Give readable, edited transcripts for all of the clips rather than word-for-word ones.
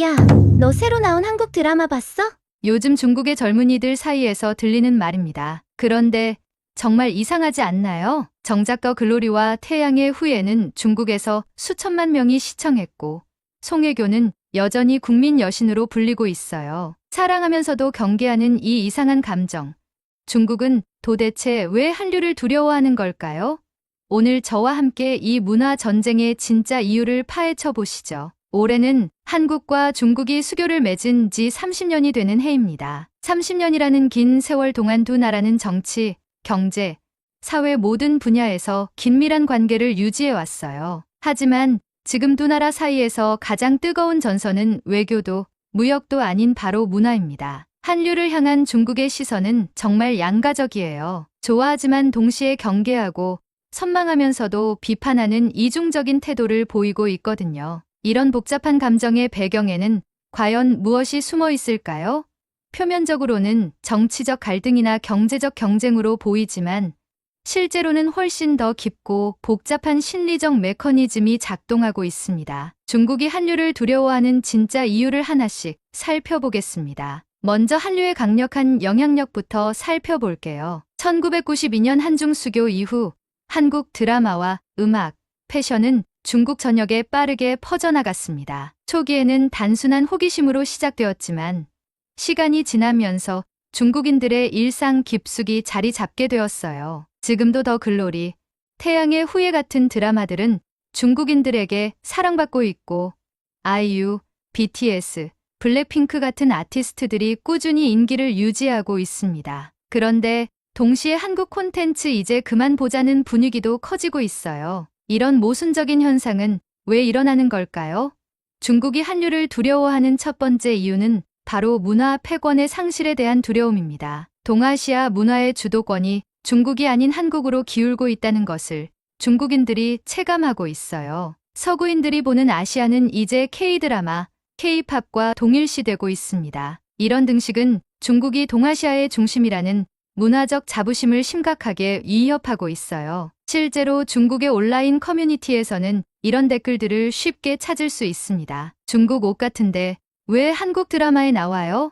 야, 너 새로 나온 한국 드라마 봤어? 요즘 중국의 젊은이들 사이에서 들리는 말입니다. 그런데 정말 이상하지 않나요? 정작더 글로리와 태양의 후예는 중국에서 수천만 명이 시청했고 송혜교는 여전히 국민 여신으로 불리고 있어요. 사랑하면서도 경계하는 이 이상한 감정. 중국은 도대체 왜 한류를 두려워하는 걸까요? 오늘 저와 함께 이 문화 전쟁의 진짜 이유를 파헤쳐 보시죠. 올해는 한국과 중국이 수교를 맺은 지 30년이 되는 해입니다. 30년이라는 긴 세월 동안 두 나라는 정치, 경제, 사회 모든 분야에서 긴밀한 관계를 유지해 왔어요. 하지만 지금 두 나라 사이에서 가장 뜨거운 전선은 외교도, 무역도 아닌 바로 문화입니다. 한류를 향한 중국의 시선은 정말 양가적이에요. 좋아하지만 동시에 경계하고 선망하면서도 비판하는 이중적인 태도를 보이고 있거든요. 이런 복잡한 감정의 배경에는 과연 무엇이 숨어 있을까요? 표면적으로는 정치적 갈등이나 경제적 경쟁으로 보이지만 실제로는 훨씬 더 깊고 복잡한 심리적 메커니즘이 작동하고 있습니다. 중국이 한류를 두려워하는 진짜 이유를 하나씩 살펴보겠습니다. 먼저 한류의 강력한 영향력부터 살펴볼게요. 1992년 한중 수교 이후 한국 드라마와 음악, 패션은 중국 전역에 빠르게 퍼져나갔습니다. 초기에는 단순한 호기심으로 시작되었지만 시간이 지나면서 중국인들의 일상 깊숙이 자리 잡게 되었어요. 지금도 더 글로리, 태양의 후예 같은 드라마들은 중국인들에게 사랑받고 있고 아이유, BTS, 블랙핑크 같은 아티스트들이 꾸준히 인기를 유지하고 있습니다. 그런데 동시에 한국 콘텐츠 이제 그만 보자는 분위기도 커지고 있어요. 이런 모순적인 현상은 왜 일어나는 걸까요? 중국이 한류를 두려워하는 첫 번째 이유는 바로 문화 패권의 상실에 대한 두려움입니다. 동아시아 문화의 주도권이 중국이 아닌 한국으로 기울고 있다는 것을 중국인들이 체감하고 있어요. 서구인들이 보는 아시아는 이제 K-드라마, K-팝과 동일시되고 있습니다. 이런 등식은 중국이 동아시아의 중심이라는 문화적 자부심을 심각하게 위협하고 있어요. 실제로 중국의 온라인 커뮤니티에서는 이런 댓글들을 쉽게 찾을 수 있습니다. 중국 옷 같은데 왜 한국 드라마에 나와요?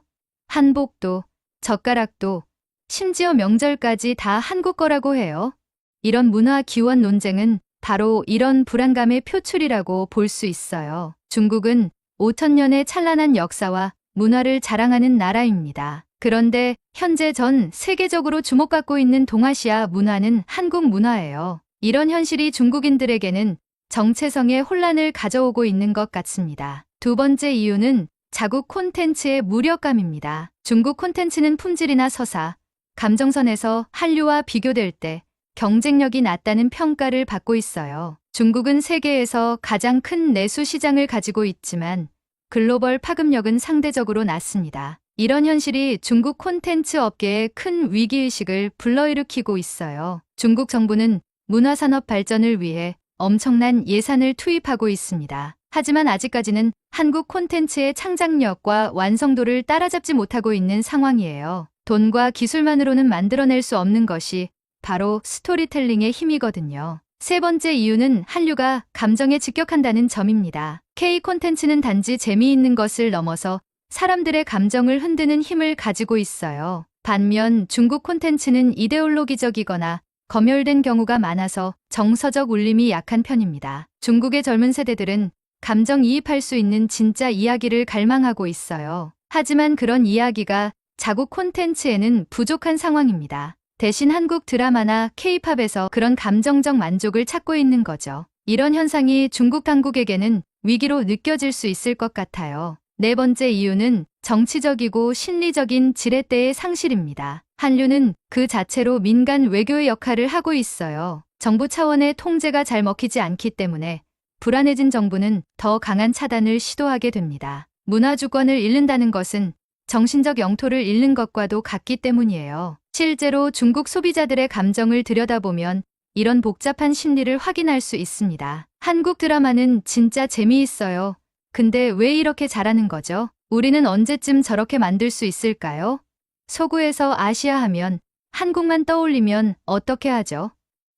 한복도, 젓가락도, 심지어 명절까지 다 한국 거라고 해요. 이런 문화 기원 논쟁은 바로 이런 불안감의 표출이라고 볼 수 있어요. 중국은 5천년의 찬란한 역사와 문화를 자랑하는 나라입니다. 그런데 현재 전 세계적으로 주목받고 있는 동아시아 문화는 한국 문화예요. 이런 현실이 중국인들에게는 정체성의 혼란을 가져오고 있는 것 같습니다. 두 번째 이유는 자국 콘텐츠의 무력감입니다. 중국 콘텐츠는 품질이나 서사, 감정선에서 한류와 비교될 때 경쟁력이 낮다는 평가를 받고 있어요. 중국은 세계에서 가장 큰 내수 시장을 가지고 있지만 글로벌 파급력은 상대적으로 낮습니다. 이런 현실이 중국 콘텐츠 업계에 큰 위기의식을 불러일으키고 있어요. 중국 정부는 문화산업 발전을 위해 엄청난 예산을 투입하고 있습니다. 하지만 아직까지는 한국 콘텐츠의 창작력과 완성도를 따라잡지 못하고 있는 상황이에요. 돈과 기술만으로는 만들어낼 수 없는 것이 바로 스토리텔링의 힘이거든요. 세 번째 이유는 한류가 감정에 직격한다는 점입니다. K 콘텐츠는 단지 재미있는 것을 넘어서 사람들의 감정을 흔드는 힘을 가지고 있어요. 반면 중국 콘텐츠는 이데올로기적이거나 검열된 경우가 많아서 정서적 울림이 약한 편입니다. 중국의 젊은 세대들은 감정이입할 수 있는 진짜 이야기를 갈망하고 있어요. 하지만 그런 이야기가 자국 콘텐츠에는 부족한 상황입니다. 대신 한국 드라마나 K-팝에서 그런 감정적 만족을 찾고 있는 거죠. 이런 현상이 중국 당국에게는 위기로 느껴질 수 있을 것 같아요. 네 번째 이유는 정치적이고 심리적인 지렛대의 상실입니다. 한류는 그 자체로 민간 외교의 역할을 하고 있어요. 정부 차원의 통제가 잘 먹히지 않기 때문에 불안해진 정부는 더 강한 차단을 시도하게 됩니다. 문화 주권을 잃는다는 것은 정신적 영토를 잃는 것과도 같기 때문이에요. 실제로 중국 소비자들의 감정을 들여다보면 이런 복잡한 심리를 확인할 수 있습니다. 한국 드라마는 진짜 재미있어요. 근데 왜 이렇게 잘하는 거죠? 우리는 언제쯤 저렇게 만들 수 있을까요? 서구에서 아시아 하면 한국만 떠올리면 어떻게 하죠?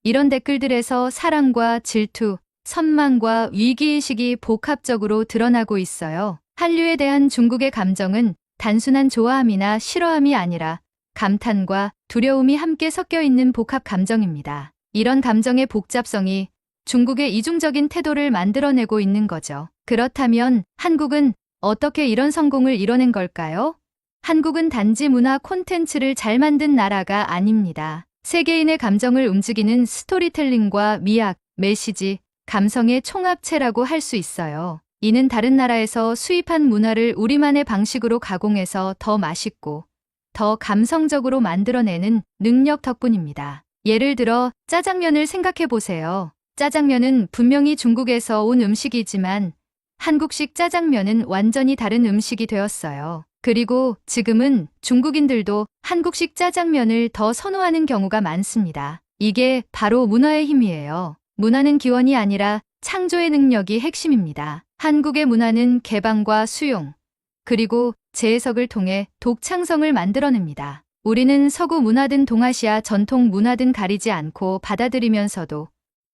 이런 댓글들에서 사랑과 질투, 선망과 위기의식이 복합적으로 드러나고 있어요. 한류에 대한 중국의 감정은 단순한 좋아함이나 싫어함이 아니라 감탄과 두려움이 함께 섞여 있는 복합 감정입니다. 이런 감정의 복잡성이 중국의 이중적인 태도를 만들어내고 있는 거죠. 그렇다면 한국은 어떻게 이런 성공을 이뤄낸 걸까요? 한국은 단지 문화 콘텐츠를 잘 만든 나라가 아닙니다. 세계인의 감정을 움직이는 스토리텔링과 미학, 메시지, 감성의 총합체라고 할 수 있어요. 이는 다른 나라에서 수입한 문화를 우리만의 방식으로 가공해서 더 맛있고 더 감성적으로 만들어내는 능력 덕분입니다. 예를 들어 짜장면을 생각해 보세요. 짜장면은 분명히 중국에서 온 음식이지만 한국식 짜장면은 완전히 다른 음식이 되었어요. 그리고 지금은 중국인들도 한국식 짜장면을 더 선호하는 경우가 많습니다. 이게 바로 문화의 힘이에요. 문화는 기원이 아니라 창조의 능력이 핵심입니다. 한국의 문화는 개방과 수용, 그리고 재해석을 통해 독창성을 만들어냅니다. 우리는 서구 문화든 동아시아 전통 문화든 가리지 않고 받아들이면서도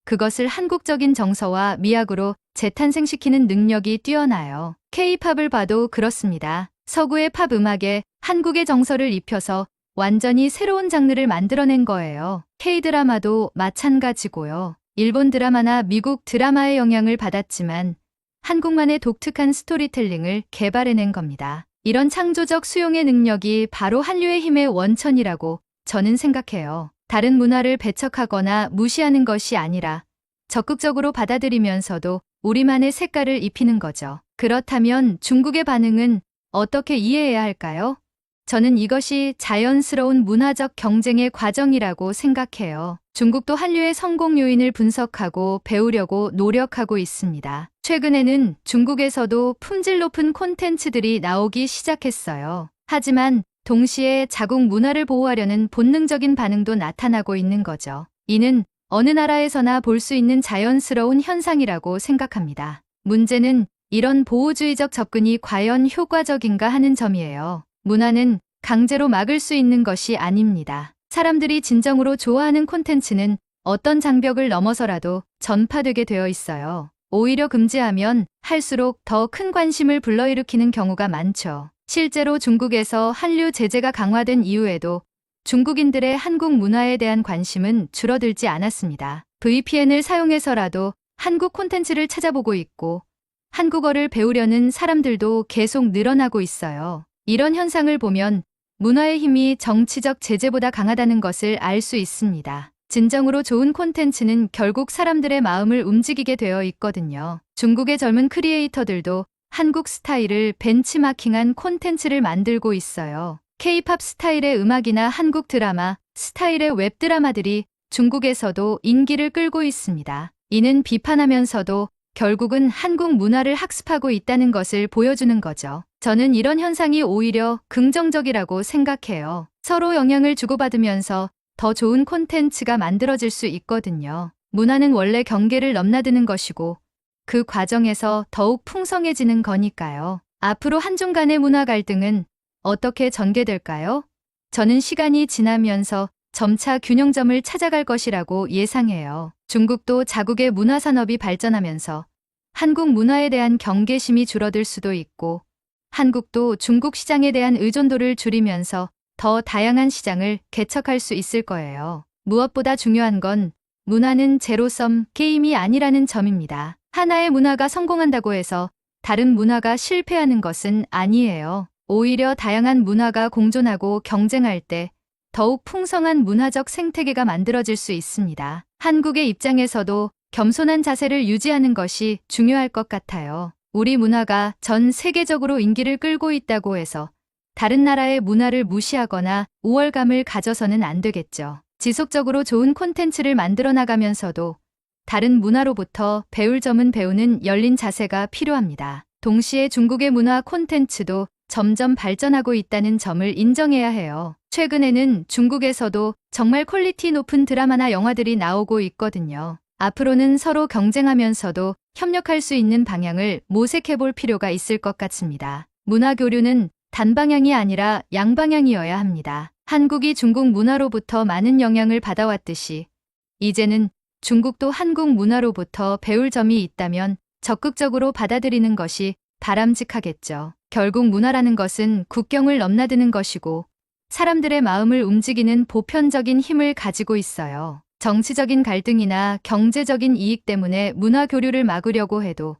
그것을 한국적인 정서와 미학으로 재탄생시키는 능력이 뛰어나요. K-팝을 봐도 그렇습니다. 서구의 팝 음악에 한국의 정서를 입혀서 완전히 새로운 장르를 만들어낸 거예요. K-드라마도 마찬가지고요. 일본 드라마나 미국 드라마의 영향을 받았지만 한국만의 독특한 스토리텔링을 개발해낸 겁니다. 이런 창조적 수용의 능력이 바로 한류의 힘의 원천이라고 저는 생각해요. 다른 문화를 배척하거나 무시하는 것이 아니라 적극적으로 받아들이면서도 우리만의 색깔을 입히는 거죠. 그렇다면 중국의 반응은 어떻게 이해해야 할까요? 저는 이것이 자연스러운 문화적 경쟁의 과정이라고 생각해요. 중국도 한류의 성공 요인을 분석하고 배우려고 노력하고 있습니다. 최근에는 중국에서도 품질 높은 콘텐츠들이 나오기 시작했어요. 하지만 동시에 자국 문화를 보호하려는 본능적인 반응도 나타나고 있는 거죠. 이는 어느 나라에서나 볼 수 있는 자연스러운 현상이라고 생각합니다. 문제는 이런 보호주의적 접근이 과연 효과적인가 하는 점이에요. 문화는 강제로 막을 수 있는 것이 아닙니다. 사람들이 진정으로 좋아하는 콘텐츠는 어떤 장벽을 넘어서라도 전파되게 되어 있어요. 오히려 금지하면 할수록 더 큰 관심을 불러일으키는 경우가 많죠. 실제로 중국에서 한류 제재가 강화된 이후에도 중국인들의 한국 문화에 대한 관심은 줄어들지 않았습니다. VPN을 사용해서라도 한국 콘텐츠를 찾아보고 있고 한국어를 배우려는 사람들도 계속 늘어나고 있어요. 이런 현상을 보면 문화의 힘이 정치적 제재보다 강하다는 것을 알 수 있습니다. 진정으로 좋은 콘텐츠는 결국 사람들의 마음을 움직이게 되어 있거든요. 중국의 젊은 크리에이터들도 한국 스타일을 벤치마킹한 콘텐츠를 만들고 있어요. K-팝 스타일의 음악이나 한국 드라마, 스타일의 웹드라마들이 중국에서도 인기를 끌고 있습니다. 이는 비판하면서도 결국은 한국 문화를 학습하고 있다는 것을 보여주는 거죠. 저는 이런 현상이 오히려 긍정적이라고 생각해요. 서로 영향을 주고받으면서 더 좋은 콘텐츠가 만들어질 수 있거든요. 문화는 원래 경계를 넘나드는 것이고 그 과정에서 더욱 풍성해지는 거니까요. 앞으로 한중 간의 문화 갈등은 어떻게 전개될까요? 저는 시간이 지나면서 점차 균형점을 찾아갈 것이라고 예상해요. 중국도 자국의 문화 산업이 발전하면서 한국 문화에 대한 경계심이 줄어들 수도 있고 한국도 중국 시장에 대한 의존도를 줄이면서 더 다양한 시장을 개척할 수 있을 거예요. 무엇보다 중요한 건 문화는 제로섬 게임이 아니라는 점입니다. 하나의 문화가 성공한다고 해서 다른 문화가 실패하는 것은 아니에요. 오히려 다양한 문화가 공존하고 경쟁할 때 더욱 풍성한 문화적 생태계가 만들어질 수 있습니다. 한국의 입장에서도 겸손한 자세를 유지하는 것이 중요할 것 같아요. 우리 문화가 전 세계적으로 인기를 끌고 있다고 해서 다른 나라의 문화를 무시하거나 우월감을 가져서는 안 되겠죠. 지속적으로 좋은 콘텐츠를 만들어 나가면서도 다른 문화로부터 배울 점은 배우는 열린 자세가 필요합니다. 동시에 중국의 문화 콘텐츠도 점점 발전하고 있다는 점을 인정해야 해요. 최근에는 중국에서도 정말 퀄리티 높은 드라마나 영화들이 나오고 있거든요. 앞으로는 서로 경쟁하면서도 협력할 수 있는 방향을 모색해 볼 필요가 있을 것 같습니다. 문화 교류는 단방향이 아니라 양방향이어야 합니다. 한국이 중국 문화로부터 많은 영향을 받아왔듯이 이제는 중국도 한국 문화로부터 배울 점이 있다면 적극적으로 받아들이는 것이 바람직하겠죠. 결국 문화라는 것은 국경을 넘나드는 것이고 사람들의 마음을 움직이는 보편적인 힘을 가지고 있어요. 정치적인 갈등이나 경제적인 이익 때문에 문화 교류를 막으려고 해도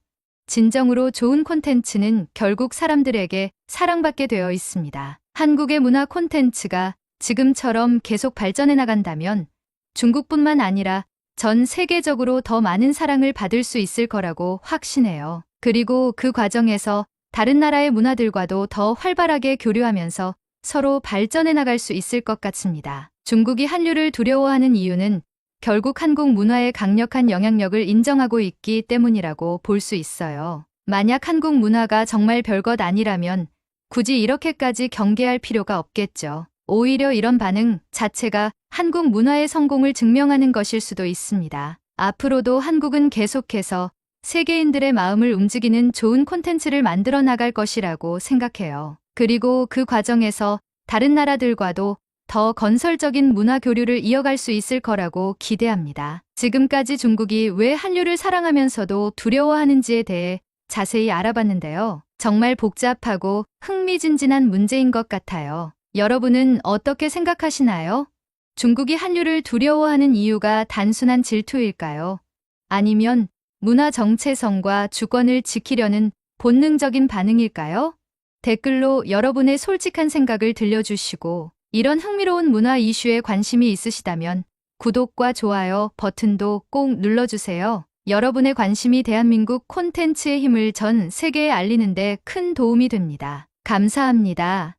진정으로 좋은 콘텐츠는 결국 사람들에게 사랑받게 되어 있습니다. 한국의 문화 콘텐츠가 지금처럼 계속 발전해 나간다면 중국뿐만 아니라 전 세계적으로 더 많은 사랑을 받을 수 있을 거라고 확신해요. 그리고 그 과정에서 다른 나라의 문화들과도 더 활발하게 교류하면서 서로 발전해 나갈 수 있을 것 같습니다. 중국이 한류를 두려워하는 이유는 결국 한국 문화의 강력한 영향력을 인정하고 있기 때문이라고 볼 수 있어요. 만약 한국 문화가 정말 별것 아니라면 굳이 이렇게까지 경계할 필요가 없겠죠. 오히려 이런 반응 자체가 한국 문화의 성공을 증명하는 것일 수도 있습니다. 앞으로도 한국은 계속해서 세계인들의 마음을 움직이는 좋은 콘텐츠를 만들어 나갈 것이라고 생각해요. 그리고 그 과정에서 다른 나라들과도 더 건설적인 문화 교류를 이어갈 수 있을 거라고 기대합니다. 지금까지 중국이 왜 한류를 사랑하면서도 두려워하는지에 대해 자세히 알아봤는데요. 정말 복잡하고 흥미진진한 문제인 것 같아요. 여러분은 어떻게 생각하시나요? 중국이 한류를 두려워하는 이유가 단순한 질투일까요? 아니면 문화 정체성과 주권을 지키려는 본능적인 반응일까요? 댓글로 여러분의 솔직한 생각을 들려주시고 이런 흥미로운 문화 이슈에 관심이 있으시다면 구독과 좋아요 버튼도 꼭 눌러주세요. 여러분의 관심이 대한민국 콘텐츠의 힘을 전 세계에 알리는 데 큰 도움이 됩니다. 감사합니다.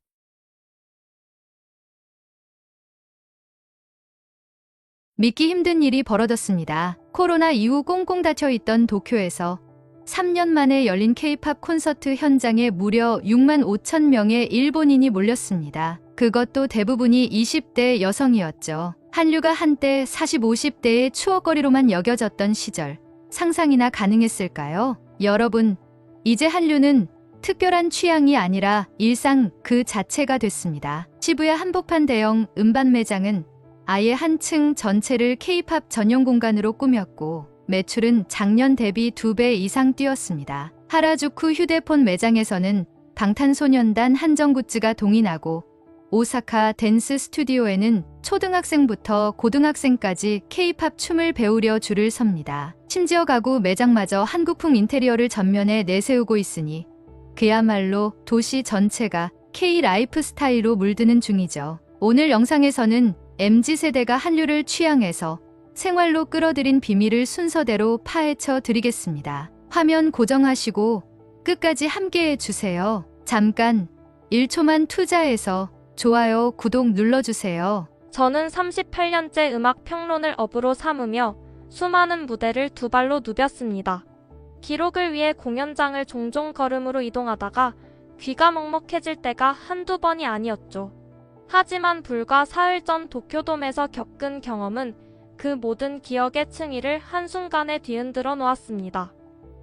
믿기 힘든 일이 벌어졌습니다. 코로나 이후 꽁꽁 닫혀있던 도쿄에서 3년 만에 열린 K-팝 콘서트 현장에 무려 6만 5천 명의 일본인이 몰렸습니다. 그것도 대부분이 20대 여성이었죠. 한류가 한때 40, 50대의 추억거리로만 여겨졌던 시절, 상상이나 가능했을까요? 여러분, 이제 한류는 특별한 취향이 아니라 일상 그 자체가 됐습니다. 시부야 한복판 대형 음반 매장은 아예 한 층 전체를 K-팝 전용 공간으로 꾸몄고 매출은 작년 대비 2배 이상 뛰었습니다. 하라주쿠 휴대폰 매장에서는 방탄소년단 한정 굿즈가 동인하고 오사카 댄스 스튜디오에는 초등학생부터 고등학생까지 K-팝 춤을 배우려 줄을 섭니다. 심지어 가구 매장마저 한국풍 인테리어를 전면에 내세우고 있으니 그야말로 도시 전체가 K-라이프 스타일로 물드는 중이죠. 오늘 영상에서는 MZ세대가 한류를 취향해서 생활로 끌어들인 비밀을 순서대로 파헤쳐 드리겠습니다. 화면 고정하시고 끝까지 함께해 주세요. 잠깐 1초만 투자해서 좋아요, 구독 눌러주세요. 저는 38년째 음악 평론을 업으로 삼으며 수많은 무대를 두 발로 누볐습니다. 기록을 위해 공연장을 종종 걸음으로 이동하다가 귀가 먹먹해질 때가 한두 번이 아니었죠. 하지만 불과 사흘 전 도쿄돔에서 겪은 경험은 그 모든 기억의 층위를 한순간에 뒤흔들어 놓았습니다.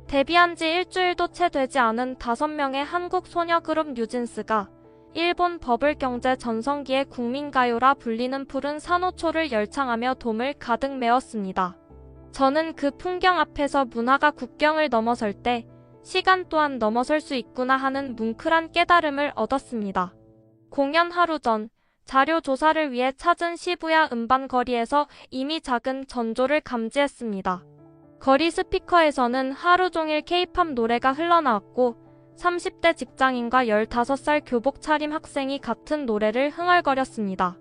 데뷔한 지 일주일도 채 되지 않은 5명의 한국 소녀 그룹 뉴진스가 일본 버블 경제 전성기의 국민가요라 불리는 푸른 산호초를 열창하며 돔을 가득 메웠습니다. 저는 그 풍경 앞에서 문화가 국경을 넘어설 때 시간 또한 넘어설 수 있구나 하는 뭉클한 깨달음을 얻었습니다. 공연 하루 전 자료 조사를 위해 찾은 시부야 음반 거리에서 이미 작은 전조를 감지했습니다. 거리 스피커에서는 하루 종일 K-팝 노래가 흘러나왔고 30대 직장인과 15살 교복 차림 학생이 같은 노래를 흥얼거렸습니다.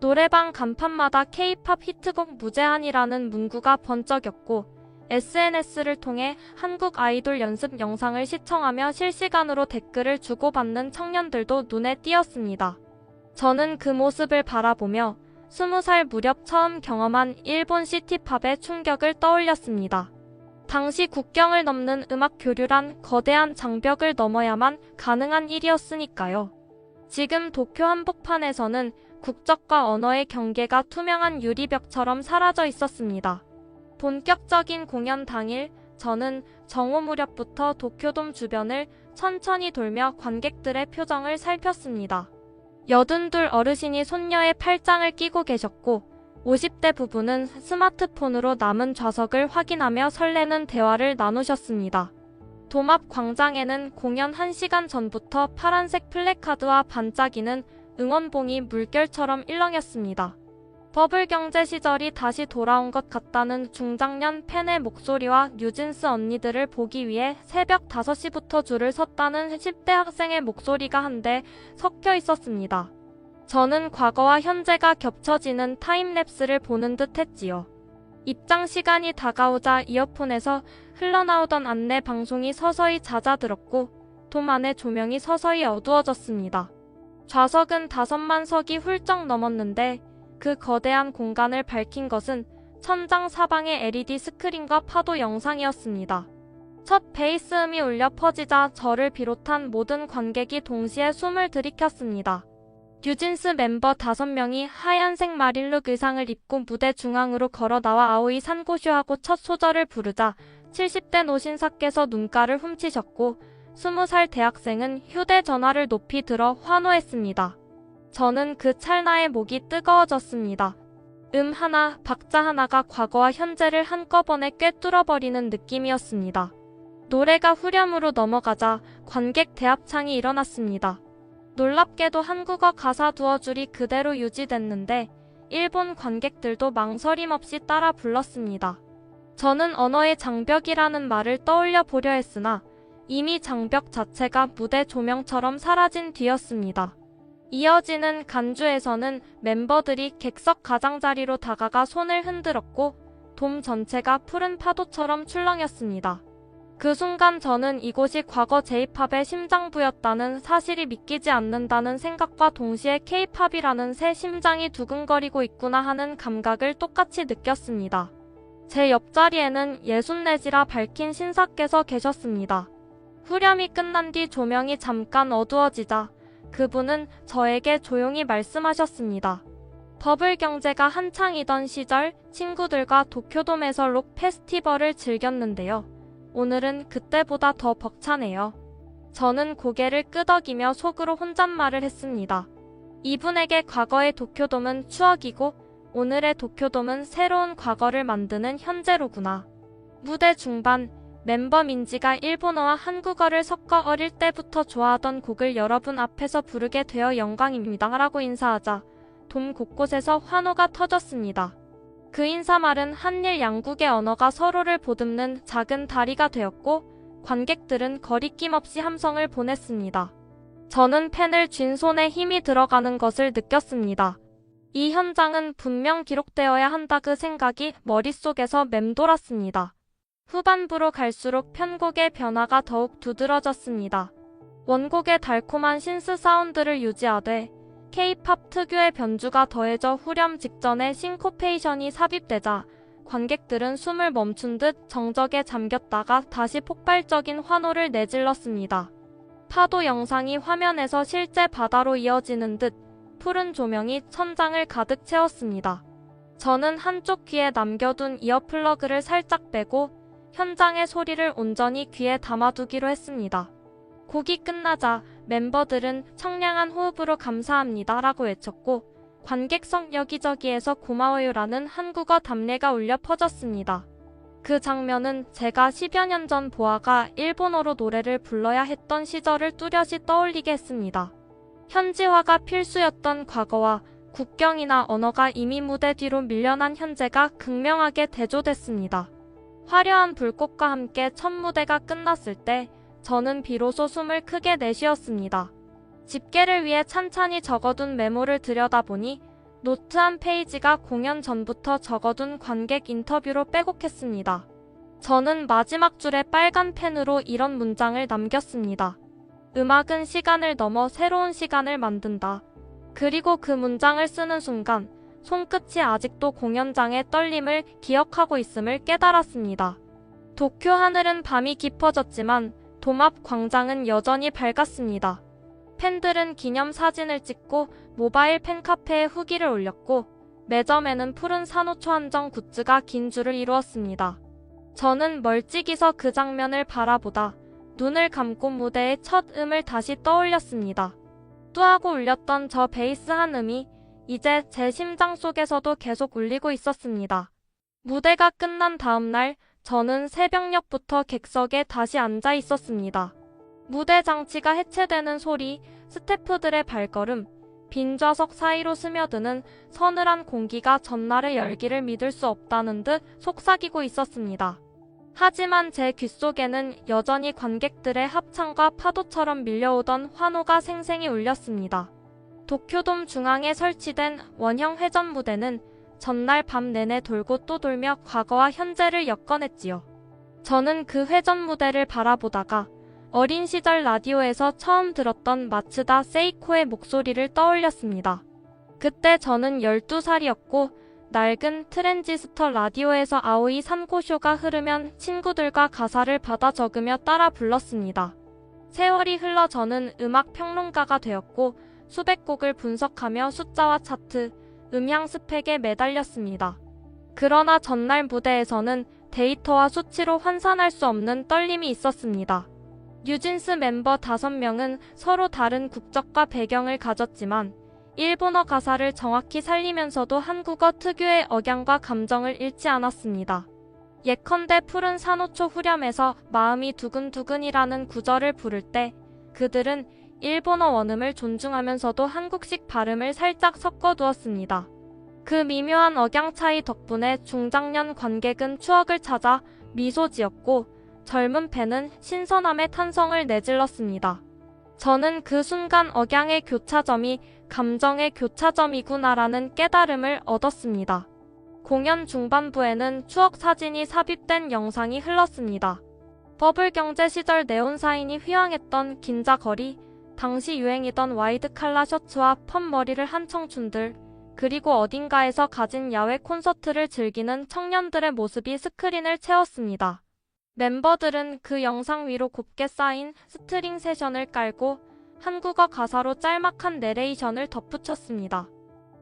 노래방 간판마다 K-팝 히트곡 무제한이라는 문구가 번쩍였고 SNS를 통해 한국 아이돌 연습 영상을 시청하며 실시간으로 댓글을 주고받는 청년들도 눈에 띄었습니다. 저는 그 모습을 바라보며 20살 무렵 처음 경험한 일본 시티팝의 충격을 떠올렸습니다. 당시 국경을 넘는 음악 교류란 거대한 장벽을 넘어야만 가능한 일이었으니까요. 지금 도쿄 한복판에서는 국적과 언어의 경계가 투명한 유리벽처럼 사라져 있었습니다. 본격적인 공연 당일, 저는 정오 무렵부터 도쿄돔 주변을 천천히 돌며 관객들의 표정을 살폈습니다. 82 어르신이 손녀의 팔짱을 끼고 계셨고 50대 부부는 스마트폰으로 남은 좌석을 확인하며 설레는 대화를 나누셨습니다. 돔 앞 광장에는 공연 1시간 전부터 파란색 플래카드와 반짝이는 응원봉이 물결처럼 일렁였습니다. 버블 경제 시절이 다시 돌아온 것 같다는 중장년 팬의 목소리와 뉴진스 언니들을 보기 위해 새벽 5시부터 줄을 섰다는 10대 학생의 목소리가 한데 섞여 있었습니다. 저는 과거와 현재가 겹쳐지는 타임랩스를 보는 듯 했지요. 입장 시간이 다가오자 이어폰에서 흘러나오던 안내 방송이 서서히 잦아들었고 돔 안의 조명이 서서히 어두워졌습니다. 좌석은 5만 석이 훌쩍 넘었는데 그 거대한 공간을 밝힌 것은 천장 사방의 LED 스크린과 파도 영상이었습니다. 첫 베이스 음이 울려 퍼지자 저를 비롯한 모든 관객이 동시에 숨을 들이켰습니다. 뉴진스 멤버 5명이 하얀색 마릴룩 의상을 입고 무대 중앙으로 걸어 나와 아오이 산고쇼하고 첫 소절을 부르자 70대 노신사께서 눈가를 훔치셨고 20살 대학생은 휴대전화를 높이 들어 환호했습니다. 저는 그 찰나에 목이 뜨거워졌습니다. 하나, 박자 하나가 과거와 현재를 한꺼번에 꿰뚫어버리는 느낌이었습니다. 노래가 후렴으로 넘어가자 관객 대합창이 일어났습니다. 놀랍게도 한국어 가사 두어 줄이 그대로 유지됐는데 일본 관객들도 망설임 없이 따라 불렀습니다. 저는 언어의 장벽이라는 말을 떠올려 보려 했으나 이미 장벽 자체가 무대 조명처럼 사라진 뒤였습니다. 이어지는 간주에서는 멤버들이 객석 가장자리로 다가가 손을 흔들었고 돔 전체가 푸른 파도처럼 출렁였습니다. 그 순간 저는 이곳이 과거 J-팝의 심장부였다는 사실이 믿기지 않는다는 생각과 동시에 K-팝이라는 새 심장이 두근거리고 있구나 하는 감각을 똑같이 느꼈습니다. 제 옆자리에는 64지라 밝힌 신사께서 계셨습니다. 후렴이 끝난 뒤 조명이 잠깐 어두워지자 그분은 저에게 조용히 말씀하셨습니다. 버블 경제가 한창이던 시절 친구들과 도쿄돔에서 록 페스티벌을 즐겼는데요. 오늘은 그때보다 더 벅차네요. 저는 고개를 끄덕이며 속으로 혼잣말을 했습니다. 이분에게 과거의 도쿄돔은 추억이고 오늘의 도쿄돔은 새로운 과거를 만드는 현재로구나. 무대 중반 멤버 민지가 일본어와 한국어를 섞어 어릴 때부터 좋아하던 곡을 여러분 앞에서 부르게 되어 영광입니다 라고 인사하자 돔 곳곳에서 환호가 터졌습니다. 그 인사말은 한일 양국의 언어가 서로를 보듬는 작은 다리가 되었고 관객들은 거리낌 없이 함성을 보냈습니다. 저는 펜을 쥔 손에 힘이 들어가는 것을 느꼈습니다. 이 현장은 분명 기록되어야 한다 그 생각이 머릿속에서 맴돌았습니다. 후반부로 갈수록 편곡의 변화가 더욱 두드러졌습니다. 원곡의 달콤한 신스 사운드를 유지하되 K-팝 특유의 변주가 더해져 후렴 직전에 싱코페이션이 삽입되자 관객들은 숨을 멈춘 듯 정적에 잠겼다가 다시 폭발적인 환호를 내질렀습니다. 파도 영상이 화면에서 실제 바다로 이어지는 듯 푸른 조명이 천장을 가득 채웠습니다. 저는 한쪽 귀에 남겨둔 이어플러그를 살짝 빼고 현장의 소리를 온전히 귀에 담아두기로 했습니다. 곡이 끝나자 멤버들은 청량한 호흡으로 감사합니다 라고 외쳤고 관객석 여기저기에서 고마워요라는 한국어 답례가 울려 퍼졌습니다. 그 장면은 제가 10여 년 전 보아가 일본어로 노래를 불러야 했던 시절을 뚜렷이 떠올리게 했습니다. 현지화가 필수였던 과거와 국경이나 언어가 이미 무대 뒤로 밀려난 현재가 극명하게 대조됐습니다. 화려한 불꽃과 함께 첫 무대가 끝났을 때 저는 비로소 숨을 크게 내쉬었습니다. 집계를 위해 찬찬히 적어둔 메모를 들여다보니 노트 한 페이지가 공연 전부터 적어둔 관객 인터뷰로 빼곡했습니다. 저는 마지막 줄에 빨간 펜으로 이런 문장을 남겼습니다. 음악은 시간을 넘어 새로운 시간을 만든다. 그리고 그 문장을 쓰는 순간 손끝이 아직도 공연장의 떨림을 기억하고 있음을 깨달았습니다. 도쿄 하늘은 밤이 깊어졌지만 돔 앞 광장은 여전히 밝았습니다. 팬들은 기념사진을 찍고 모바일 팬카페에 후기를 올렸고 매점에는 푸른 산호초 한정 굿즈가 긴 줄을 이루었습니다. 저는 멀찍이서 그 장면을 바라보다 눈을 감고 무대의 첫 음을 다시 떠올렸습니다. 뚜하고 울렸던 저 베이스 한 음이 이제 제 심장 속에서도 계속 울리고 있었습니다. 무대가 끝난 다음 날 저는 새벽녘부터 객석에 다시 앉아 있었습니다. 무대 장치가 해체되는 소리, 스태프들의 발걸음, 빈 좌석 사이로 스며드는 서늘한 공기가 전날의 열기를 믿을 수 없다는 듯 속삭이고 있었습니다. 하지만 제 귓속에는 여전히 관객들의 합창과 파도처럼 밀려오던 환호가 생생히 울렸습니다. 도쿄돔 중앙에 설치된 원형 회전 무대는 전날 밤 내내 돌고 또 돌며 과거와 현재를 엮어냈지요. 저는 그 회전 무대를 바라보다가 어린 시절 라디오에서 처음 들었던 마츠다 세이코의 목소리를 떠올렸습니다. 그때 저는 12살이었고 낡은 트랜지스터 라디오에서 아오이 산고쇼가 흐르면 친구들과 가사를 받아 적으며 따라 불렀습니다. 세월이 흘러 저는 음악 평론가가 되었고 수백 곡을 분석하며 숫자와 차트, 음향 스펙에 매달렸습니다. 그러나 전날 무대에서는 데이터와 수치로 환산할 수 없는 떨림이 있었습니다. 뉴진스 멤버 5명은 서로 다른 국적과 배경을 가졌지만 일본어 가사를 정확히 살리면서도 한국어 특유의 억양과 감정을 잃지 않았습니다. 예컨대 푸른 산호초 후렴에서 마음이 두근두근이라는 구절을 부를 때 그들은 일본어 원음을 존중하면서도 한국식 발음을 살짝 섞어두었습니다. 그 미묘한 억양 차이 덕분에 중장년 관객은 추억을 찾아 미소 지었고 젊은 팬은 신선함의 탄성을 내질렀습니다. 저는 그 순간 억양의 교차점이 감정의 교차점이구나라는 깨달음을 얻었습니다. 공연 중반부에는 추억 사진이 삽입된 영상이 흘렀습니다. 버블 경제 시절 네온사인이 휘황했던 긴자거리, 당시 유행이던 와이드 칼라 셔츠와 펌 머리를 한 청춘들, 그리고 어딘가에서 가진 야외 콘서트를 즐기는 청년들의 모습이 스크린을 채웠습니다. 멤버들은 그 영상 위로 곱게 쌓인 스트링 세션을 깔고 한국어 가사로 짤막한 내레이션을 덧붙였습니다.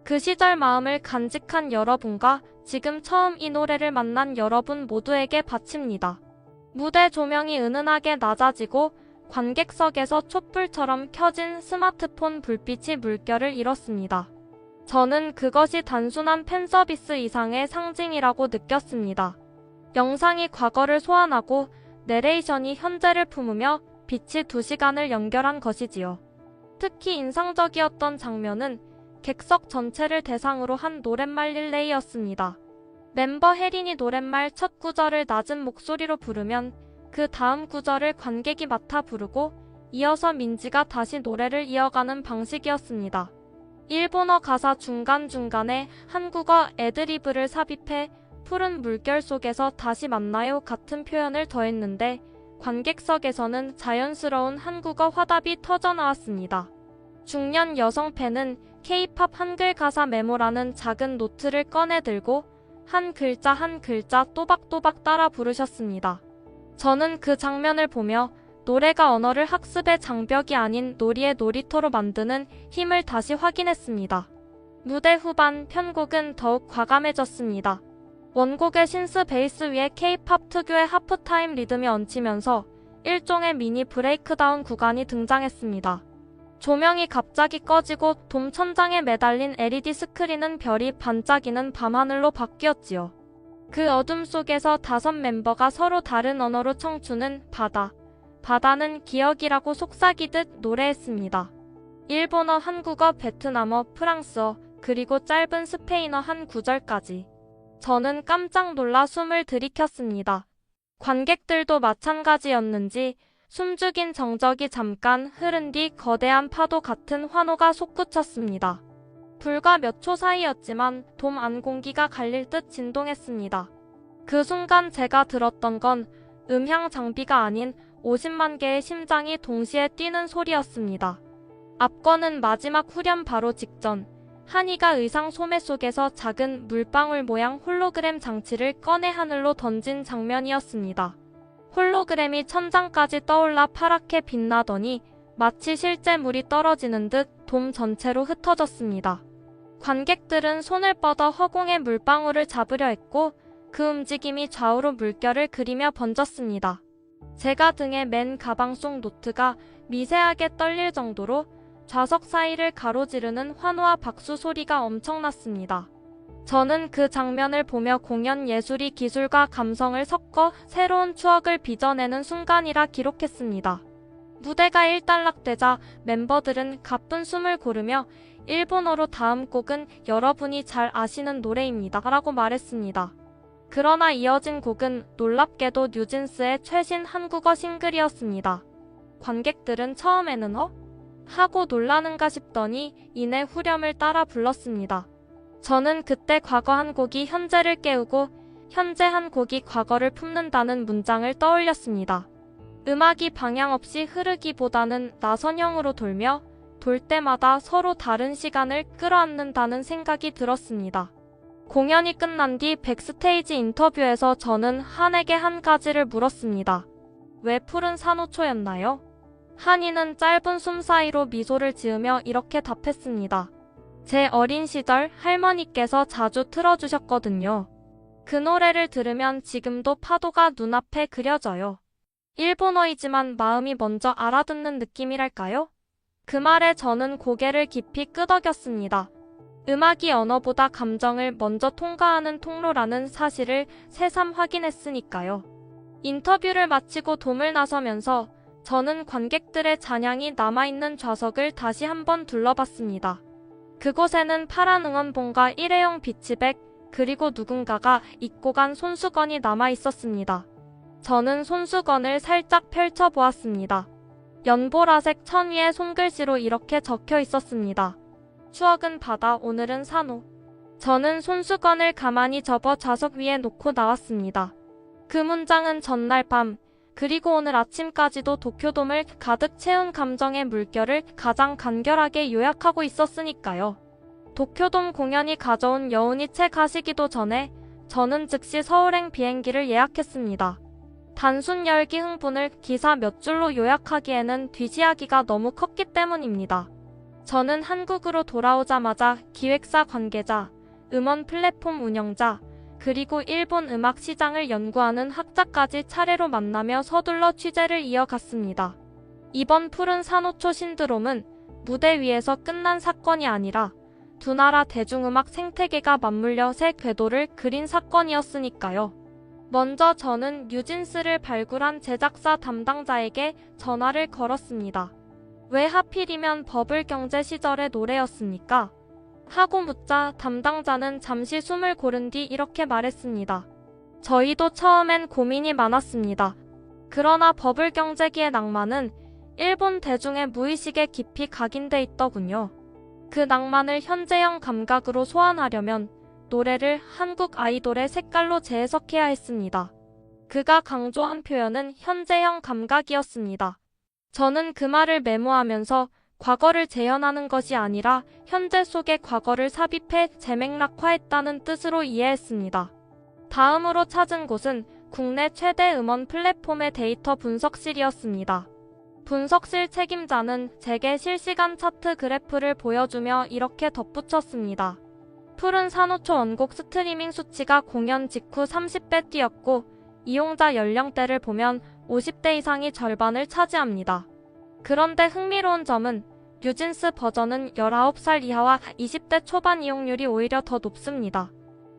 그 시절 마음을 간직한 여러분과 지금 처음 이 노래를 만난 여러분 모두에게 바칩니다. 무대 조명이 은은하게 낮아지고 관객석에서 촛불처럼 켜진 스마트폰 불빛이 물결을 잃었습니다. 저는 그것이 단순한 팬서비스 이상의 상징이라고 느꼈습니다. 영상이 과거를 소환하고 내레이션이 현재를 품으며 빛이 2시간을 연결한 것이지요. 특히 인상적이었던 장면은 객석 전체를 대상으로 한 노랫말 릴레이였습니다. 멤버 혜린이 노랫말 첫 구절을 낮은 목소리로 부르면 그 다음 구절을 관객이 맡아 부르고 이어서 민지가 다시 노래를 이어가는 방식이었습니다. 일본어 가사 중간중간에 한국어 애드리브를 삽입해 푸른 물결 속에서 다시 만나요 같은 표현을 더했는데 관객석에서는 자연스러운 한국어 화답이 터져나왔습니다. 중년 여성 팬은 K-팝 한글 가사 메모라는 작은 노트를 꺼내 들고 한 글자 한 글자 또박또박 따라 부르셨습니다. 저는 그 장면을 보며 노래가 언어를 학습의 장벽이 아닌 놀이의 놀이터로 만드는 힘을 다시 확인했습니다. 무대 후반 편곡은 더욱 과감해졌습니다. 원곡의 신스 베이스 위에 K-팝 특유의 하프타임 리듬이 얹히면서 일종의 미니 브레이크다운 구간이 등장했습니다. 조명이 갑자기 꺼지고 돔 천장에 매달린 LED 스크린은 별이 반짝이는 밤하늘로 바뀌었지요. 그 어둠 속에서 5 멤버가 서로 다른 언어로 청춘은 바다, 바다는 기억이라고 속삭이듯 노래했습니다. 일본어, 한국어, 베트남어, 프랑스어, 그리고 짧은 스페인어 한 구절까지. 저는 깜짝 놀라 숨을 들이켰습니다. 관객들도 마찬가지였는지 숨죽인 정적이 잠깐 흐른 뒤 거대한 파도 같은 환호가 솟구쳤습니다. 불과 몇 초 사이였지만 돔 안 공기가 갈릴 듯 진동했습니다. 그 순간 제가 들었던 건 음향 장비가 아닌 50만 개의 심장이 동시에 뛰는 소리였습니다. 앞거는 마지막 후렴 바로 직전, 한이가 의상 소매 속에서 작은 물방울 모양 홀로그램 장치를 꺼내 하늘로 던진 장면이었습니다. 홀로그램이 천장까지 떠올라 파랗게 빛나더니 마치 실제 물이 떨어지는 듯 돔 전체로 흩어졌습니다. 관객들은 손을 뻗어 허공의 물방울을 잡으려 했고 그 움직임이 좌우로 물결을 그리며 번졌습니다. 제가 등에 맨 가방 속 노트가 미세하게 떨릴 정도로 좌석 사이를 가로지르는 환호와 박수 소리가 엄청났습니다. 저는 그 장면을 보며 공연 예술이 기술과 감성을 섞어 새로운 추억을 빚어내는 순간이라 기록했습니다. 무대가 일단락되자 멤버들은 가쁜 숨을 고르며 일본어로 다음 곡은 여러분이 잘 아시는 노래입니다 라고 말했습니다. 그러나 이어진 곡은 놀랍게도 뉴진스의 최신 한국어 싱글이었습니다. 관객들은 처음에는 하고 놀라는가 싶더니 이내 후렴을 따라 불렀습니다. 저는 그때 과거 한 곡이 현재를 깨우고 현재 한 곡이 과거를 품는다는 문장을 떠올렸습니다. 음악이 방향 없이 흐르기보다는 나선형으로 돌며 돌 때마다 서로 다른 시간을 끌어안는다는 생각이 들었습니다. 공연이 끝난 뒤 백스테이지 인터뷰에서 저는 한에게 한 가지를 물었습니다. 왜 푸른 산호초였나요? 한이는 짧은 숨 사이로 미소를 지으며 이렇게 답했습니다. 제 어린 시절 할머니께서 자주 틀어주셨거든요. 그 노래를 들으면 지금도 파도가 눈앞에 그려져요. 일본어이지만 마음이 먼저 알아듣는 느낌이랄까요? 그 말에 저는 고개를 깊이 끄덕였습니다. 음악이 언어보다 감정을 먼저 통과하는 통로라는 사실을 새삼 확인했으니까요. 인터뷰를 마치고 돔을 나서면서 저는 관객들의 잔향이 남아있는 좌석을 다시 한번 둘러봤습니다. 그곳에는 파란 응원봉과 일회용 비치백, 그리고 누군가가 잊고 간 손수건이 남아있었습니다. 저는 손수건을 살짝 펼쳐보았습니다. 연보라색 천 위에 손글씨로 이렇게 적혀 있었습니다. 추억은 바다, 오늘은 산호. 저는 손수건을 가만히 접어 좌석 위에 놓고 나왔습니다. 그 문장은 전날 밤, 그리고 오늘 아침까지도 도쿄돔을 가득 채운 감정의 물결을 가장 간결하게 요약하고 있었으니까요. 도쿄돔 공연이 가져온 여운이 채 가시기도 전에 저는 즉시 서울행 비행기를 예약했습니다. 단순 열기 흥분을 기사 몇 줄로 요약하기에는 뒷이야기가 너무 컸기 때문입니다. 저는 한국으로 돌아오자마자 기획사 관계자, 음원 플랫폼 운영자, 그리고 일본 음악 시장을 연구하는 학자까지 차례로 만나며 서둘러 취재를 이어갔습니다. 이번 푸른 산호초 신드롬은 무대 위에서 끝난 사건이 아니라 두 나라 대중음악 생태계가 맞물려 새 궤도를 그린 사건이었으니까요. 먼저 저는 뉴진스를 발굴한 제작사 담당자에게 전화를 걸었습니다. 왜 하필이면 버블 경제 시절의 노래였습니까? 하고 묻자 담당자는 잠시 숨을 고른 뒤 이렇게 말했습니다. 저희도 처음엔 고민이 많았습니다. 그러나 버블 경제기의 낭만은 일본 대중의 무의식에 깊이 각인돼 있더군요. 그 낭만을 현재형 감각으로 소환하려면 노래를 한국 아이돌의 색깔로 재해석해야 했습니다. 그가 강조한 표현은 현재형 감각이었습니다. 저는 그 말을 메모하면서 과거를 재현하는 것이 아니라 현재 속의 과거를 삽입해 재맥락화했다는 뜻으로 이해했습니다. 다음으로 찾은 곳은 국내 최대 음원 플랫폼의 데이터 분석실이었습니다. 분석실 책임자는 제게 실시간 차트 그래프를 보여주며 이렇게 덧붙였습니다. 푸른 산호초 원곡 스트리밍 수치가 공연 직후 30배 뛰었고 이용자 연령대를 보면 50대 이상이 절반을 차지합니다. 그런데 흥미로운 점은 뉴진스 버전은 19살 이하와 20대 초반 이용률이 오히려 더 높습니다.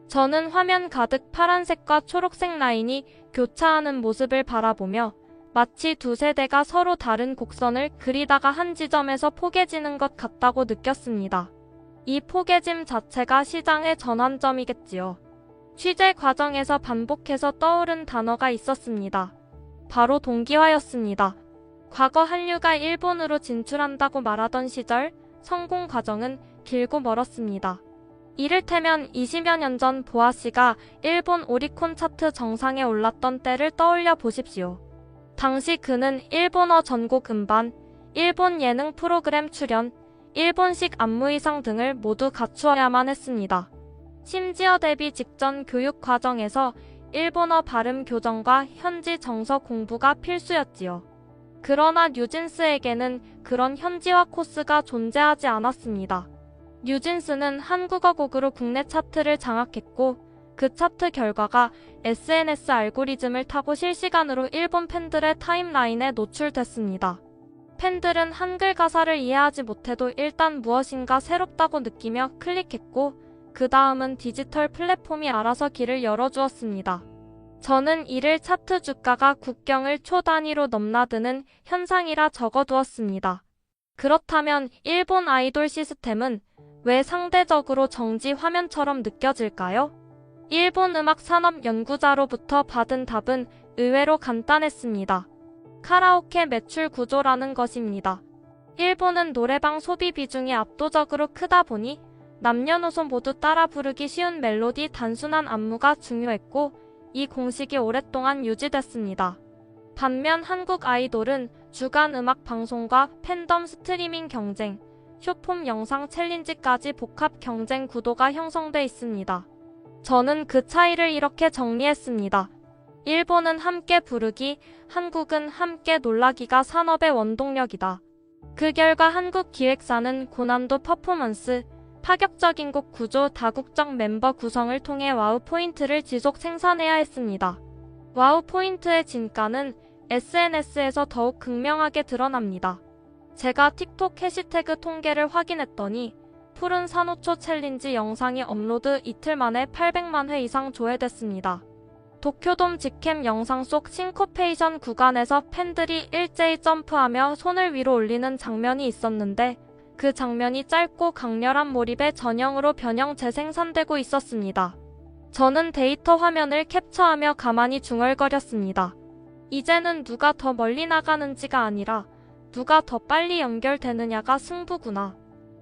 저는 화면 가득 파란색과 초록색 라인이 교차하는 모습을 바라보며 마치 두 세대가 서로 다른 곡선을 그리다가 한 지점에서 포개지는 것 같다고 느꼈습니다. 이 포개짐 자체가 시장의 전환점이겠지요. 취재 과정에서 반복해서 떠오른 단어가 있었습니다. 바로 동기화였습니다. 과거 한류가 일본으로 진출한다고 말하던 시절 성공 과정은 길고 멀었습니다. 이를테면 20여 년 전 보아씨가 일본 오리콘 차트 정상에 올랐던 때를 떠올려 보십시오. 당시 그는 일본어 전곡 음반, 일본 예능 프로그램 출연, 일본식 안무 의상 등을 모두 갖추어야만 했습니다. 심지어 데뷔 직전 교육 과정에서 일본어 발음 교정과 현지 정서 공부가 필수였지요. 그러나 뉴진스에게는 그런 현지화 코스가 존재하지 않았습니다. 뉴진스는 한국어 곡으로 국내 차트를 장악했고 그 차트 결과가 SNS 알고리즘을 타고 실시간으로 일본 팬들의 타임라인에 노출됐습니다. 팬들은 한글 가사를 이해하지 못해도 일단 무엇인가 새롭다고 느끼며 클릭했고 그 다음은 디지털 플랫폼이 알아서 길을 열어주었습니다. 저는 이를 차트 주가가 국경을 초 단위로 넘나드는 현상이라 적어두었습니다. 그렇다면 일본 아이돌 시스템은 왜 상대적으로 정지 화면처럼 느껴질까요? 일본 음악 산업 연구자로부터 받은 답은 의외로 간단했습니다. 카라오케 매출 구조라는 것입니다. 일본은 노래방 소비 비중이 압도적으로 크다 보니 남녀노소 모두 따라 부르기 쉬운 멜로디, 단순한 안무가 중요했고 이 공식이 오랫동안 유지됐습니다. 반면 한국 아이돌은 주간 음악 방송과 팬덤 스트리밍 경쟁, 숏폼 영상 챌린지까지 복합 경쟁 구도가 형성돼 있습니다. 저는 그 차이를 이렇게 정리했습니다. 일본은 함께 부르기, 한국은 함께 놀라기가 산업의 원동력이다. 그 결과 한국 기획사는 고난도 퍼포먼스, 파격적인 곡 구조, 다국적 멤버 구성을 통해 와우 포인트를 지속 생산해야 했습니다. 와우 포인트의 진가는 SNS에서 더욱 극명하게 드러납니다. 제가 틱톡 해시태그 통계를 확인했더니 푸른 산호초 챌린지 영상이 업로드 이틀 만에 800만 회 이상 조회됐습니다. 도쿄돔 직캠 영상 속 싱코페이션 구간에서 팬들이 일제히 점프하며 손을 위로 올리는 장면이 있었는데 그 장면이 짧고 강렬한 몰입의 전형으로 변형 재생산되고 있었습니다. 저는 데이터 화면을 캡처하며 가만히 중얼거렸습니다. 이제는 누가 더 멀리 나가는지가 아니라 누가 더 빨리 연결되느냐가 승부구나.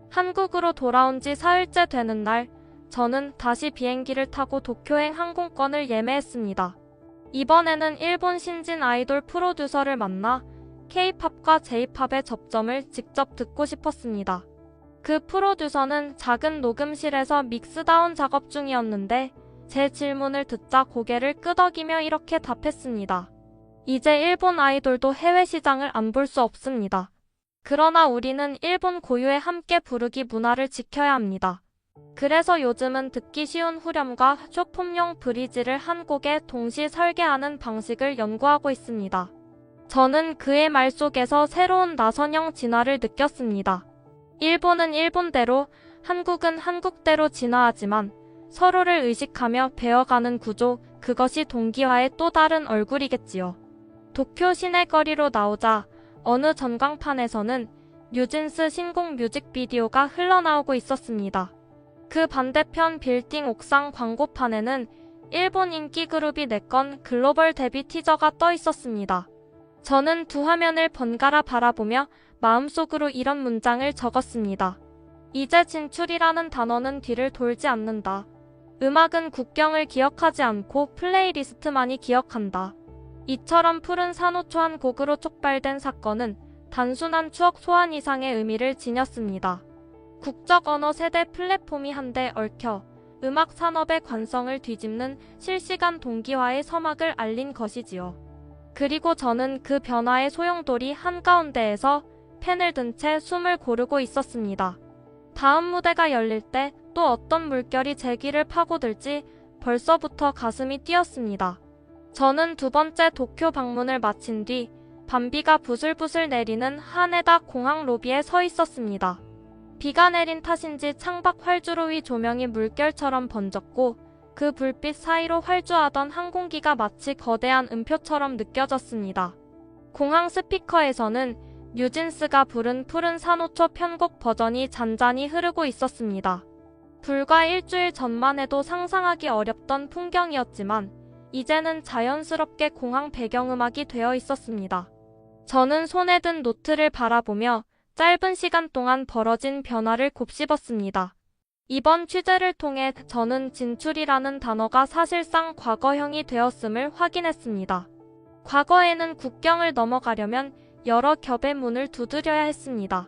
한국으로 돌아온 지 사흘째 되는 날, 저는 다시 비행기를 타고 도쿄행 항공권을 예매했습니다. 이번에는 일본 신진 아이돌 프로듀서를 만나 K-팝과 J-팝의 접점을 직접 듣고 싶었습니다. 그 프로듀서는 작은 녹음실에서 믹스다운 작업 중이었는데 제 질문을 듣자 고개를 끄덕이며 이렇게 답했습니다. 이제 일본 아이돌도 해외 시장을 안 볼 수 없습니다. 그러나 우리는 일본 고유의 함께 부르기 문화를 지켜야 합니다. 그래서 요즘은 듣기 쉬운 후렴과 숏폼용 브리지를 한 곡에 동시 설계하는 방식을 연구하고 있습니다. 저는 그의 말 속에서 새로운 나선형 진화를 느꼈습니다. 일본은 일본대로, 한국은 한국대로 진화하지만 서로를 의식하며 배워가는 구조, 그것이 동기화의 또 다른 얼굴이겠지요. 도쿄 시내 거리로 나오자 어느 전광판에서는 뉴진스 신곡 뮤직비디오가 흘러나오고 있었습니다. 그 반대편 빌딩 옥상 광고판에는 일본 인기 그룹이 내건 글로벌 데뷔 티저가 떠 있었습니다. 저는 두 화면을 번갈아 바라보며 마음속으로 이런 문장을 적었습니다. 이제 진출이라는 단어는 뒤를 돌지 않는다. 음악은 국경을 기억하지 않고 플레이리스트만이 기억한다. 이처럼 푸른 산호초 한 곡으로 촉발된 사건은 단순한 추억 소환 이상의 의미를 지녔습니다. 국적 언어 세대 플랫폼이 한데 얽혀 음악 산업의 관성을 뒤집는 실시간 동기화의 서막을 알린 것이지요. 그리고 저는 그 변화의 소용돌이 한가운데에서 펜을 든 채 숨을 고르고 있었습니다. 다음 무대가 열릴 때 또 어떤 물결이 제 귀를 파고들지 벌써부터 가슴이 뛰었습니다. 저는 두 번째 도쿄 방문을 마친 뒤 밤비가 부슬부슬 내리는 하네다 공항 로비에 서 있었습니다. 비가 내린 탓인지 창밖 활주로 위 조명이 물결처럼 번졌고 그 불빛 사이로 활주하던 항공기가 마치 거대한 음표처럼 느껴졌습니다. 공항 스피커에서는 뉴진스가 부른 푸른 산호초 편곡 버전이 잔잔히 흐르고 있었습니다. 불과 일주일 전만 해도 상상하기 어렵던 풍경이었지만 이제는 자연스럽게 공항 배경음악이 되어 있었습니다. 저는 손에 든 노트를 바라보며 짧은 시간 동안 벌어진 변화를 곱씹었습니다. 이번 취재를 통해 저는 진출이라는 단어가 사실상 과거형이 되었음을 확인했습니다. 과거에는 국경을 넘어가려면 여러 겹의 문을 두드려야 했습니다.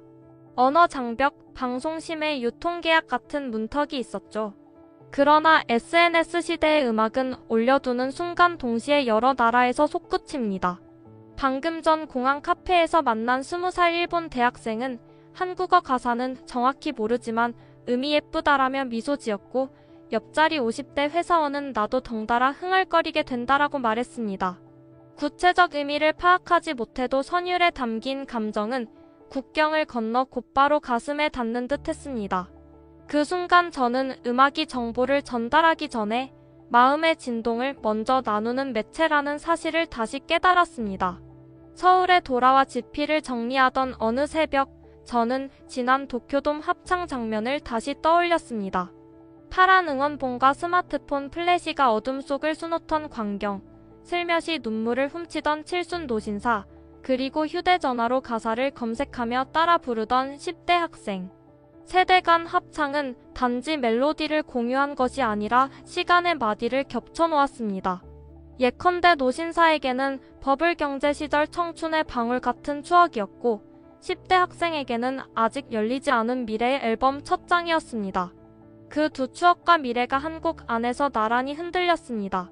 언어 장벽, 방송 심해, 유통계약 같은 문턱이 있었죠. 그러나 SNS 시대의 음악은 올려두는 순간 동시에 여러 나라에서 솟구칩니다. 방금 전 공항 카페에서 만난 20살 일본 대학생은 한국어 가사는 정확히 모르지만 음이 예쁘다라며 미소 지었고 옆자리 50대 회사원은 나도 덩달아 흥얼거리게 된다라고 말했습니다. 구체적 의미를 파악하지 못해도 선율에 담긴 감정은 국경을 건너 곧바로 가슴에 닿는 듯 했습니다. 그 순간 저는 음악이 정보를 전달하기 전에 마음의 진동을 먼저 나누는 매체라는 사실을 다시 깨달았습니다. 서울에 돌아와 지피를 정리하던 어느 새벽, 저는 지난 도쿄돔 합창 장면을 다시 떠올렸습니다. 파란 응원봉과 스마트폰 플래시가 어둠 속을 수놓던 광경, 슬며시 눈물을 훔치던 칠순 노신사, 그리고 휴대전화로 가사를 검색하며 따라 부르던 10대 학생. 세대 간 합창은 단지 멜로디를 공유한 것이 아니라 시간의 마디를 겹쳐놓았습니다. 예컨대 노신사에게는 버블 경제 시절 청춘의 방울 같은 추억이었고 10대 학생에게는 아직 열리지 않은 미래의 앨범 첫 장이었습니다. 그 두 추억과 미래가 한 곡 안에서 나란히 흔들렸습니다.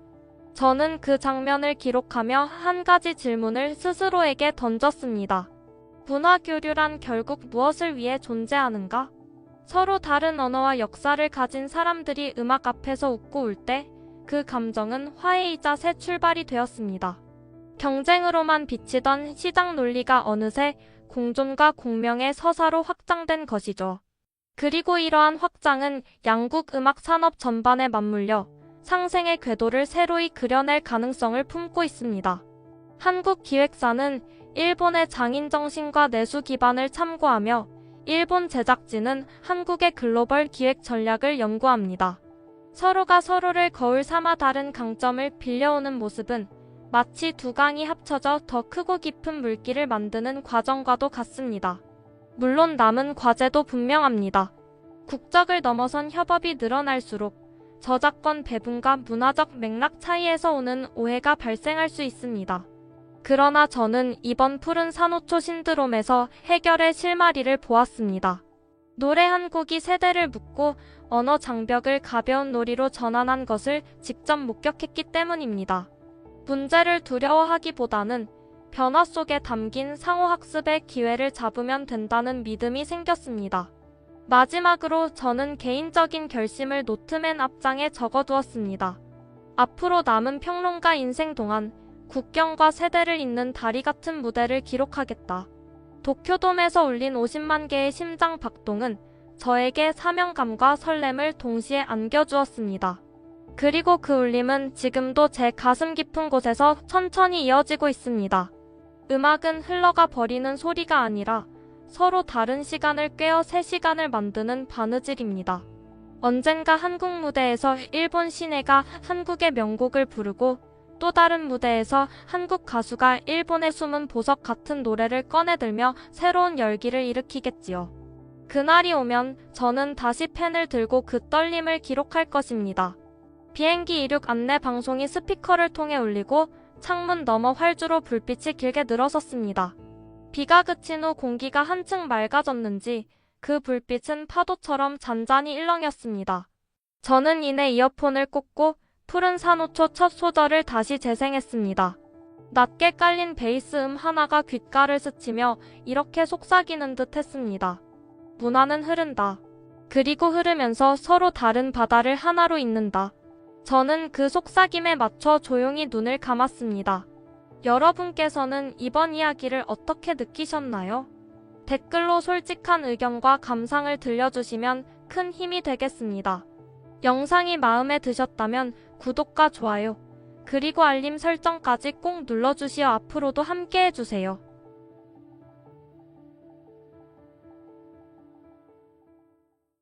저는 그 장면을 기록하며 한 가지 질문을 스스로에게 던졌습니다. 문화교류란 결국 무엇을 위해 존재하는가? 서로 다른 언어와 역사를 가진 사람들이 음악 앞에서 웃고 울 때 그 감정은 화해이자 새 출발이 되었습니다. 경쟁으로만 비치던 시장 논리가 어느새 공존과 공명의 서사로 확장된 것이죠. 그리고 이러한 확장은 양국 음악 산업 전반에 맞물려 상생의 궤도를 새로이 그려낼 가능성을 품고 있습니다. 한국 기획사는 일본의 장인 정신과 내수 기반을 참고하며 일본 제작진은 한국의 글로벌 기획 전략을 연구합니다. 서로가 서로를 거울 삼아 다른 강점을 빌려오는 모습은 마치 두 강이 합쳐져 더 크고 깊은 물길을 만드는 과정과도 같습니다. 물론 남은 과제도 분명합니다. 국적을 넘어선 협업이 늘어날수록 저작권 배분과 문화적 맥락 차이에서 오는 오해가 발생할 수 있습니다. 그러나 저는 이번 푸른 산호초 신드롬에서 해결의 실마리를 보았습니다. 노래 한 곡이 세대를 묶고 언어 장벽을 가벼운 놀이로 전환한 것을 직접 목격했기 때문입니다. 문제를 두려워하기보다는 변화 속에 담긴 상호학습의 기회를 잡으면 된다는 믿음이 생겼습니다. 마지막으로 저는 개인적인 결심을 노트맨 앞장에 적어두었습니다. 앞으로 남은 평론가 인생 동안 국경과 세대를 잇는 다리 같은 무대를 기록하겠다. 도쿄돔에서 울린 50만 개의 심장 박동은 저에게 사명감과 설렘을 동시에 안겨주었습니다. 그리고 그 울림은 지금도 제 가슴 깊은 곳에서 천천히 이어지고 있습니다. 음악은 흘러가 버리는 소리가 아니라 서로 다른 시간을 꿰어 새 시간을 만드는 바느질입니다. 언젠가 한국 무대에서 일본 신예가 한국의 명곡을 부르고 또 다른 무대에서 한국 가수가 일본의 숨은 보석 같은 노래를 꺼내들며 새로운 열기를 일으키겠지요. 그날이 오면 저는 다시 펜을 들고 그 떨림을 기록할 것입니다. 비행기 이륙 안내 방송이 스피커를 통해 울리고 창문 너머 활주로 불빛이 길게 늘어섰습니다. 비가 그친 후 공기가 한층 맑아졌는지 그 불빛은 파도처럼 잔잔히 일렁였습니다. 저는 이내 이어폰을 꽂고 푸른 산호초 첫 소절을 다시 재생했습니다. 낮게 깔린 베이스 하나가 귓가를 스치며 이렇게 속삭이는 듯 했습니다. 문화는 흐른다. 그리고 흐르면서 서로 다른 바다를 하나로 잇는다. 저는 그 속삭임에 맞춰 조용히 눈을 감았습니다. 여러분께서는 이번 이야기를 어떻게 느끼셨나요? 댓글로 솔직한 의견과 감상을 들려주시면 큰 힘이 되겠습니다. 영상이 마음에 드셨다면 구독과 좋아요, 그리고 알림 설정까지 꼭 눌러주시어 앞으로도 함께 해주세요.